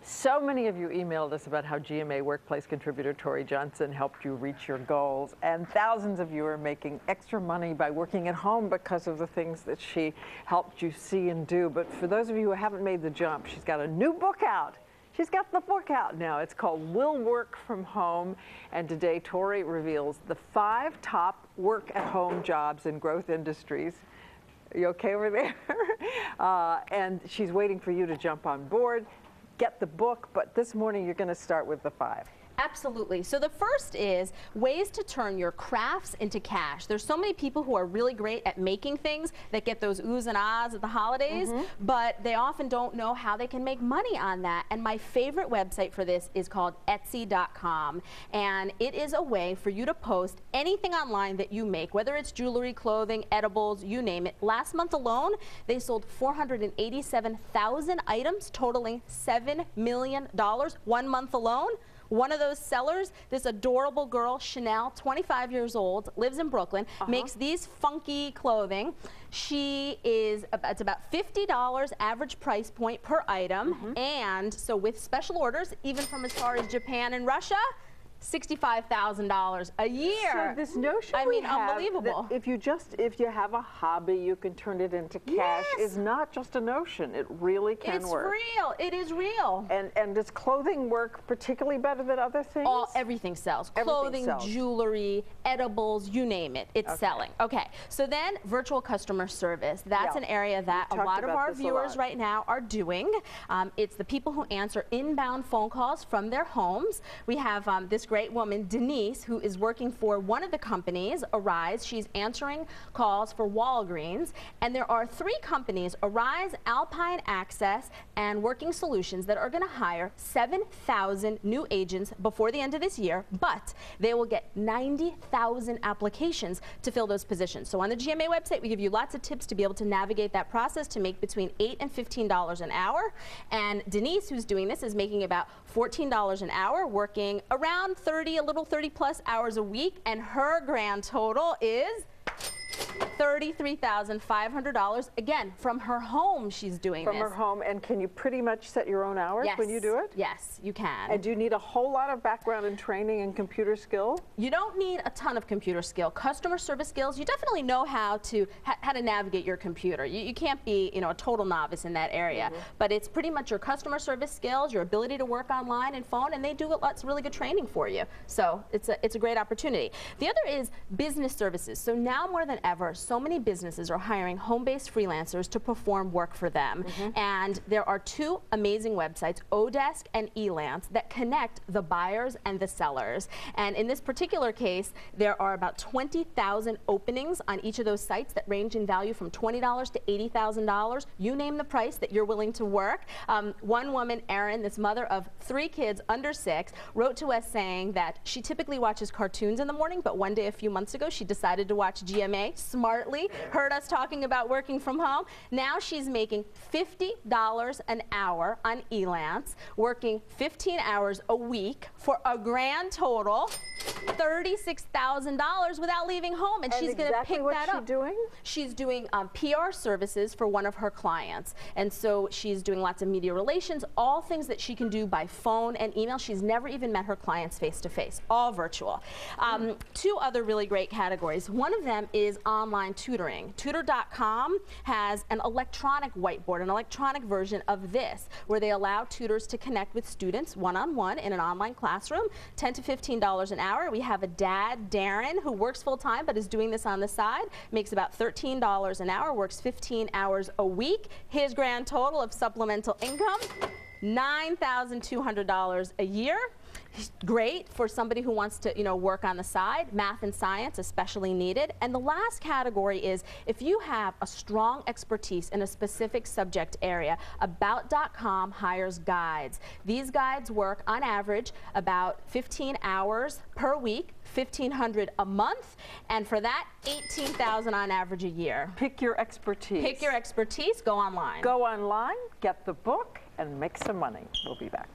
So many of you emailed us about how GMA workplace contributor Tory Johnson helped you reach your goals, and thousands of you are making extra money by working at home because of the things that she helped you see and do. But for those of you who haven't made the jump, she's got a new book out. She's got the book out now. It's called Will Work From Home, and today Tory reveals the 5 top work-at-home jobs in growth industries. Are you okay over there? And she's waiting for you to jump on board. Get the book, but this morning you're going to start with the 5. Absolutely. So the first is ways to turn your crafts into cash. There's so many people who are really great at making things that get those oohs and ahs at the holidays, but they often don't know how they can make money on that. And my favorite website for this is called Etsy.com. And it is a way for you to post anything online that you make, whether it's jewelry, clothing, edibles, you name it. Last month alone, they sold 487,000 items totaling $7 million. 1 month alone. One of those sellers, this adorable girl, Chanel, 25 years old, lives in Brooklyn, makes these funky clothing. She is, it's about $50 average price point per item, and so with special orders, even from as far as Japan and Russia, $65,000 a year. So this notion unbelievable. That if you have a hobby, you can turn it into cash is not just a notion. It really can work. It's real. It is real. And does clothing work particularly better than other things? Everything sells. Clothing, jewelry, edibles, you name it. It's selling. Okay. So then virtual customer service. That's an area that a lot of our viewers right now are doing. It's the people who answer inbound phone calls from their homes. We have this great woman, Denise, who is working for one of the companies, Arise. She's answering calls for Walgreens. And there are 3 companies, Arise, Alpine Access, and Working Solutions, that are going to hire 7,000 new agents before the end of this year, but they will get 90,000 applications to fill those positions. So on the GMA website, we give you lots of tips to be able to navigate that process to make between $8 and $15 an hour. And Denise, who's doing this, is making about $14 an hour, working around 30, a little 30 plus hours a week, and her grand total is $33,500. Again, from her home she's doing this. From her home, and can you pretty much set your own hours when you do it? Yes, you can. And do you need a whole lot of background in training and computer skill? You don't need a ton of computer skill. Customer service skills, you definitely know how to navigate your computer. You can't be, a total novice in that area. But it's pretty much your customer service skills, your ability to work online and phone, and they do lots of really good training for you. So it's a great opportunity. The other is business services. So now more than ever, so many businesses are hiring home-based freelancers to perform work for them. And there are 2 amazing websites, Odesk and Elance, that connect the buyers and the sellers. And in this particular case, there are about 20,000 openings on each of those sites that range in value from $20 to $80,000. You name the price that you're willing to work. One woman, Erin, this mother of 3 kids under 6, wrote to us saying that she typically watches cartoons in the morning, but one day a few months ago she decided to watch GMA, smartly heard us talking about working from home. Now she's making $50 an hour on Elance, working 15 hours a week for a grand total $36,000 without leaving home, and she's going to pick that up. She's doing PR services for one of her clients, and so she's doing lots of media relations, all things that she can do by phone and email. She's never even met her clients face to face, all virtual. 2 other really great categories. One of them is online tutoring. Tutor.com has an electronic whiteboard, an electronic version of this, where they allow tutors to connect with students one-on-one in an online classroom, $10 to $15 an hour. We have a dad, Darren, who works full-time but is doing this on the side, makes about $13 an hour, works 15 hours a week. His grand total of supplemental income, $9,200 a year. Great for somebody who wants to, work on the side. Math and science especially needed. And the last category is if you have a strong expertise in a specific subject area, About.com hires guides. These guides work on average about 15 hours per week, $1,500 a month, and for that, $18,000 on average a year. Pick your expertise. Pick your expertise. Go online. Go online, get the book, and make some money. We'll be back.